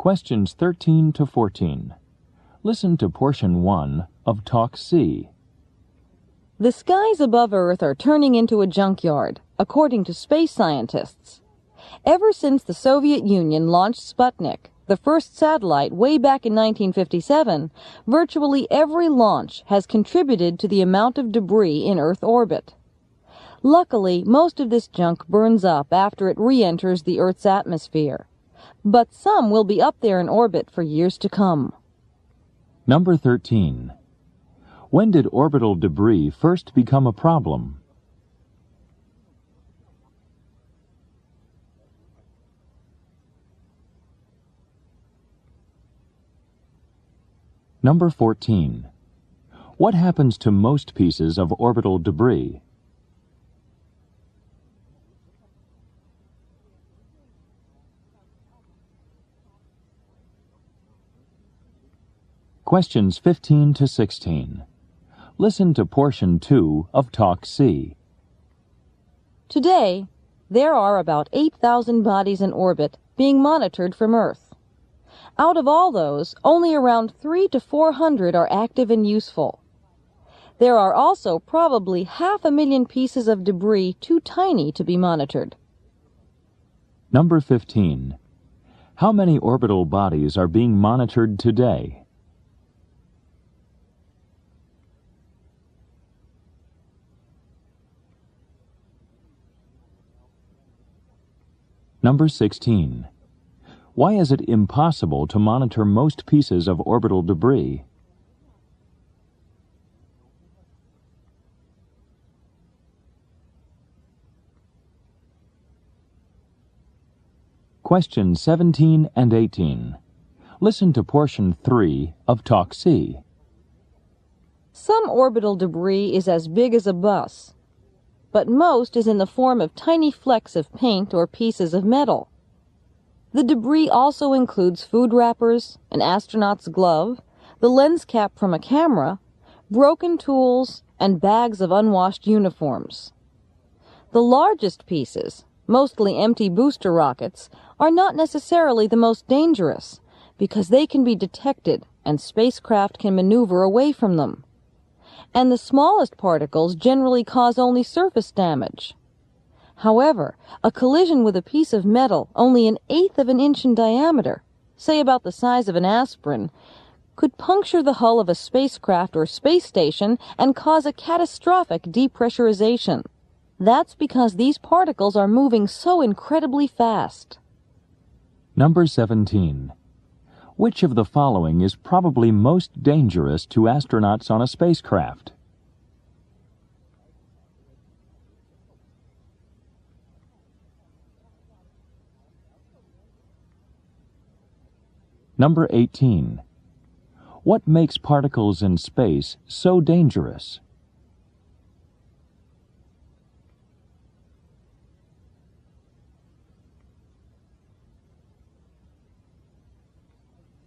Questions 13 to 14. Listen to portion 1 of Talk C. The skies above Earth are turning into a junkyard, according to space scientists. Ever since the Soviet Union launched Sputnik, the first satellite way back in 1957, virtually every launch has contributed to the amount of debris in Earth orbit. Luckily, most of this junk burns up after it re-enters the Earth's atmosphere. But some will be up there in orbit for years to come. Number 13. When did orbital debris first become a problem? Number 14. What happens to most pieces of orbital debris? Questions 15 to 16. Listen to portion 2 of Talk C. Today, there are about 8,000 bodies in orbit being monitored from Earth. Out of all those, only around 300 to 400 are active and useful. There are also probably 500,000 pieces of debris too tiny to be monitored. Number 15. How many orbital bodies are being monitored today? Number 16. Why is it impossible to monitor most pieces of orbital debris? Questions 17 and 18. Listen to portion 3 of Talk C. Some orbital debris is as big as a bus, but most is in the form of tiny flecks of paint or pieces of metal. The debris also includes food wrappers, an astronaut's glove, the lens cap from a camera, broken tools, and bags of unwashed uniforms. The largest pieces, mostly empty booster rockets, are not necessarily the most dangerous because they can be detected and spacecraft can maneuver away from them. And the smallest particles generally cause only surface damage. However, a collision with a piece of metal only 1/8 of an inch in diameter, say about the size of an aspirin, could puncture the hull of a spacecraft or space station and cause a catastrophic depressurization. That's because these particles are moving so incredibly fast. Number 17. Which of the following is probably most dangerous to astronauts on a spacecraft? Number 18. What makes particles in space so dangerous?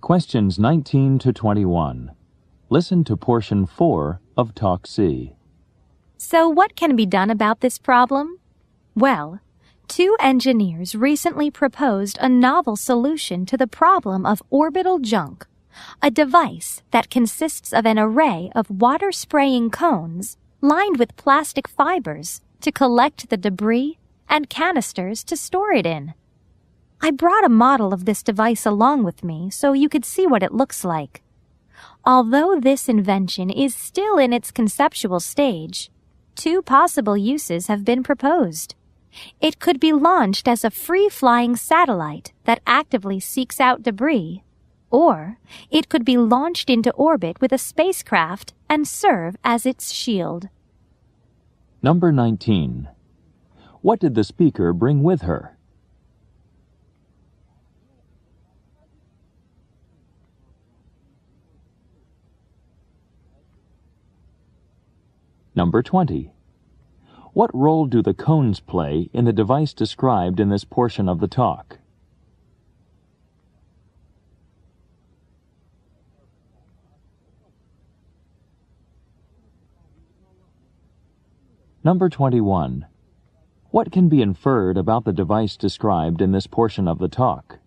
Questions 19 to 21. Listen to portion 4 of Talk C. So what can be done about this problem? Well, 2 engineers recently proposed a novel solution to the problem of orbital junk, a device that consists of an array of water-spraying cones lined with plastic fibers to collect the debris and canisters to store it in. I brought a model of this device along with me so you could see what it looks like. Although this invention is still in its conceptual stage, 2 possible uses have been proposed. It could be launched as a free-flying satellite that actively seeks out debris, or it could be launched into orbit with a spacecraft and serve as its shield. Number 19. What did the speaker bring with her? Number 20. What role do the cones play in the device described in this portion of the talk? Number 21. What can be inferred about the device described in this portion of the talk?